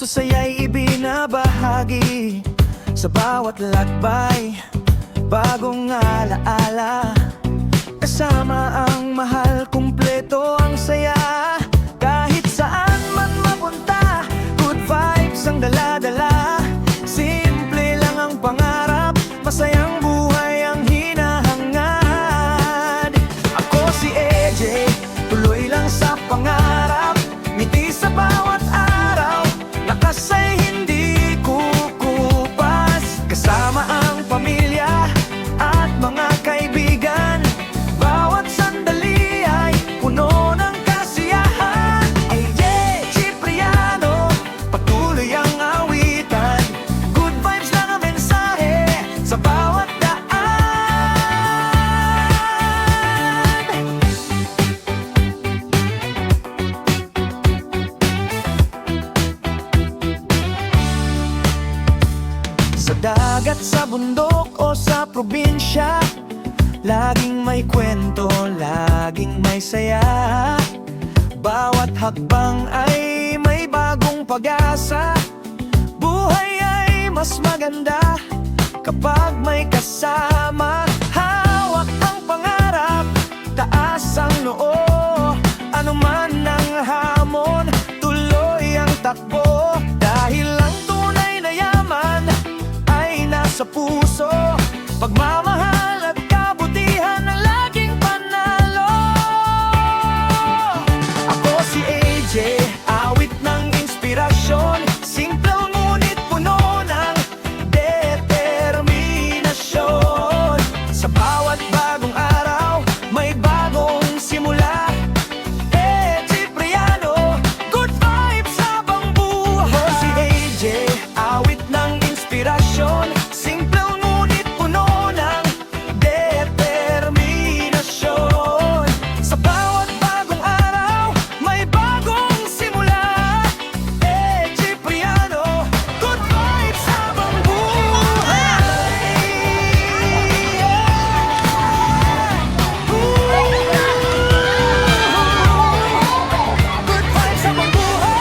puso sa'ya'y ibinabahagi. Sa bawat lakbay, bagong alaala. Kasama ang mahal, kumpleto ang saya. Kahit saan man mapunta, good vibes ang dala-dala. Simple lang ang pangarap, masayang buhay ang hinahangad. Ako si AJ, tuloy lang sa pangarap. Ngiti sa bawat araw, lakas ay hindi kukupas. Kasama ang pamilya at mga kaibigan, bawat sandali ay puno ng kasiyahan. AJ Cipriano, patuloy ang awitan. Good vibes lang ang mensahe sa bawat daan. Sa dagat, sa bundok o sa probinsya, laging may kwento, laging may saya. Bawat hakbang ay may bagong pag-asa. Buhay ay mas maganda kapag may kasama. Hawak ang pangarap, taas ang noo. Ano man ang hamon, tuloy ang takbo. Dahil ang tunay na yaman ay nasa puso. Pagmamahal at kabutihan ang laging panalo. Ako si AJ, awit ng inspirasyon. Simple ngunit puno ng determinasyon. Sa bawat bagong araw, may bagong simula. Cipriano, good vibes habang buhay. Ako si AJ, awit ng inspirasyon. Simple ngunit puno ng determinasyon. Sa bawat bagong araw, may bagong simula. Cipriano, good vibes habang buhay. Good vibes habang buhay.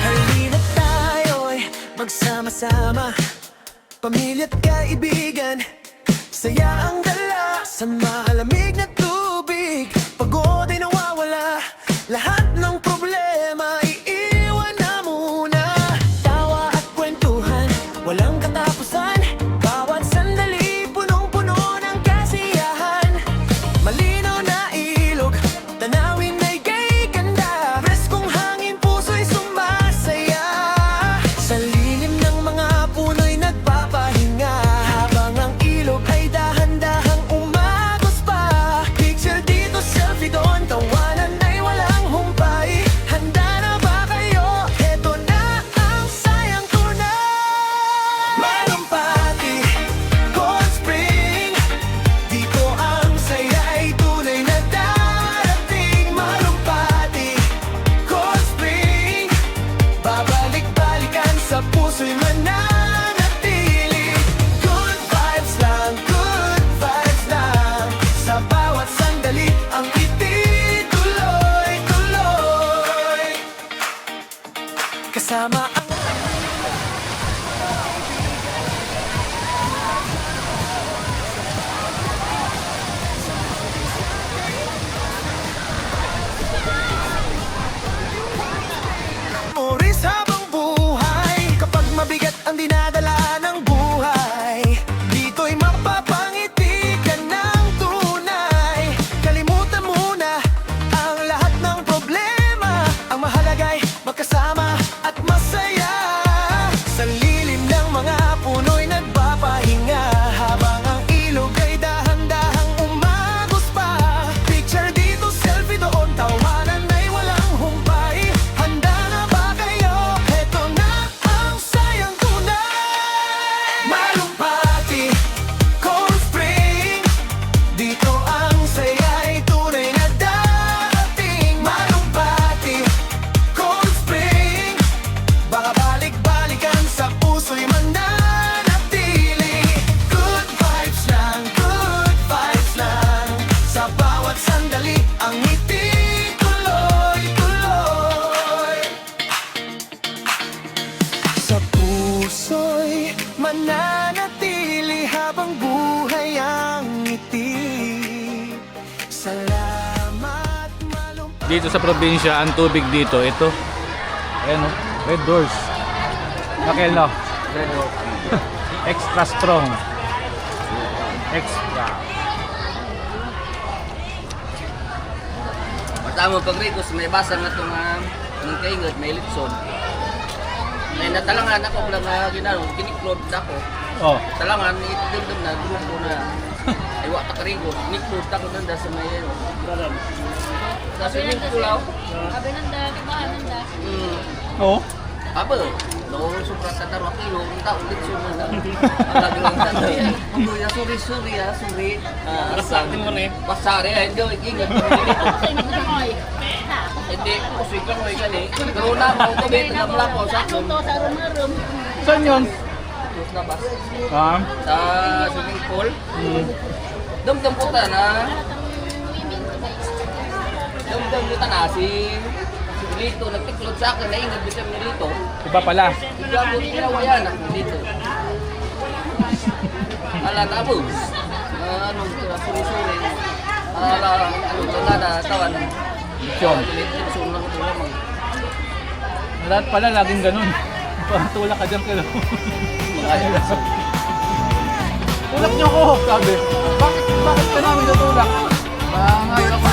Halina't tayo'y magsama-sama, pamilya't kaibigan. Saya ang dala sa malamig na tubig. Pagod ay nawawala, lahat ng problema iiwan na muna. Tawa at kwentuhan, walang katapusan. Bawat sandali punong-puno ng kasiyahan. Malinaw na ilog, tanawin ay kay ganda. Preskong hangin, puso'y sumasaya. Sa lilim ng mga puno'y nagpapahinga, habang ang ilog ay dahan-dahang umagos pa. Picture dito, selfie doon, tawanan ay walang humpay. kasama ang memories habang buhay. Kapag mabigat ang dinadala ng buhay, dito'y mapapangiti ka ng tunay. Kalimutan muna ang lahat ng problema. Ang mahalaga'y magkasama at masaya. Sa lilim ng mga puno'y nagpapahinga, habang ang ilog ay dahan-dahang umagos pa. Picture dito, selfie doon, tawanan ay walang humpay. Handa na ba kayo? Heto na ang sayang tunay. Malumpati, Cold Spring, dito ang saya'y tunay na darating. Malumpati, Cold Spring, baka balik-balikan sa puso'y mananatili. Good vibes lang, sa bawat sandali ang ngiti tuloy-tuloy. Sa puso'y mananatili habang buhay ang ngiti. Salamat malumpati. Dito sa probinsya, ang tubig dito, ito. Ayan o, red doors. Nakel no? Extra strong. Extra. Matamo pag Ricos, may basa nga itong ng kaingat, may litson. May natalangan ako lang ginano, kiniklod na ako. Oh, Talangan, itindom na, grupo na. Ay, wak pa ka Ricos, kiniklod ako nanda sa may ano. Sa swimming pool ako. Sabi nanda, kibahan nanda. oh. Aba, no, sobra sa tarwa kilo, ang taong litson na lang. Ang lagi lang sa tayo. Kuya, sorry, sorry. Rasakin mo na eh. Pasari, hindi, ingat. Sa inyo ko koy. Hindi, kusig lang mo gani. Pero na ako kabit na mula ko sa Ano to sa room? Saan yun? labas. Ah, Sa swimming pool. Dum-dum puta na. Dum-dum puta na si Lito. Nagtiklod sa akin. Naingad bisa ni Lito. iba pala. Ikaw mo ginawayan ako dito. Ala tapos. Anong suri-suri. Ala, anong na tawan. Lechon. Lechon lang ito lamang. Lahat pala laging ganun. Tulak ka dyan kilo. Tulak niyo ko, sabi. Bakit ka namin natulak? Ngayon ako